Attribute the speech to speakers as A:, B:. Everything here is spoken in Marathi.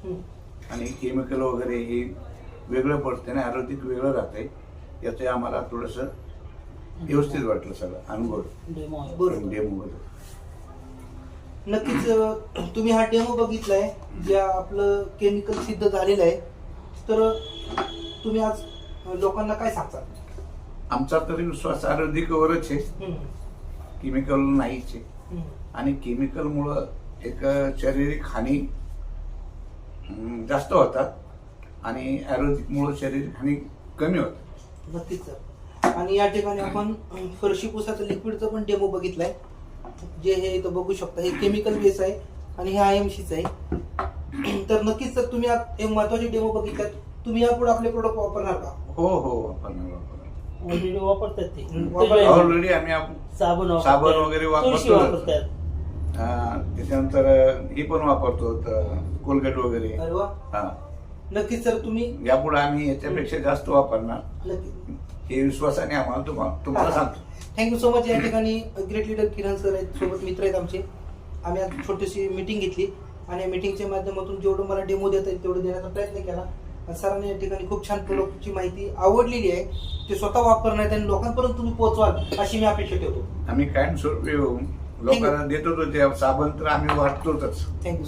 A: आणि केमिकल वगैरे हे वेगळं पडतं ना, आयुर्वेदिक वेगळं राहतंय. याचं आम्हाला थोडंसं व्यवस्थित वाटलं सगळं अनुभव.
B: बरोबर.
A: डेमो
B: नक्कीच तुम्ही हा डेमो बघितलाय जे आपलं केमिकल सिद्ध झालेलं आहे. तर तुम्ही आज लोकांना काय सांगता?
A: आमचा तरी विश्वास आयुर्वेदिकवरच आहे, केमिकल नाहीच आहे. आणि केमिकलमुळं एक शारीरिक हानी जास्त होतात आणि आयुर्वेदिकमुळं शारीरिक हानी कमी होतात.
B: नक्कीच सर. आणि या ठिकाणी आपण फरशी पुसाचं लिक्विडचं पण डेमो बघितलाय, जे हे इथं बघू शकता. हे केमिकल बेस आहे आणि हे IMCच आहे. तर नक्कीच सर तुम्ही एक महत्वाची डेमो बघितलात. तुम्ही यापुढे आपले प्रोडक्ट वापरणार का?
A: हो हो वापरणार.
C: ऑलरेडी वापरतात ते.
A: ऑलरेडी आम्ही
C: साबण
A: वगैरे
C: तुळशी
A: वापरतो.
C: वापरतात.
A: त्याच्यानंतर हे पण वापरतो कोलगेट वगैरे.
B: अरे वा.
A: हा,
B: नक्कीच सर तुम्ही
A: यापुढे आम्ही याच्यापेक्षा जास्त वापरणार
B: नक्की.
A: हे विश्वासाने आम्हाला तुम्हाला सांगतो.
B: Thank you so much. या ठिकाणी ग्रेट लीडर किरण सर आहेत, सोबत मित्र आहेत आमचे. आम्ही आज छोटीशी मीटिंग घेतली आणि मीटिंगच्या माध्यमातून जेवढं मला डेमो देता येईल तेवढं देण्याचा प्रयत्न केला. सरांनी या ठिकाणी खूप छान प्रोडक्टची माहिती आवडलेली आहे. ते स्वतः वापरण्यात आणि लोकांपर्यंत तुम्ही पोहोचवाल अशी मी अपेक्षा ठेवतो.
A: आम्ही कायमस्वरूपी लोकांना देतो. ते साबण तर आम्ही वाटतोच.
B: थँक्यू.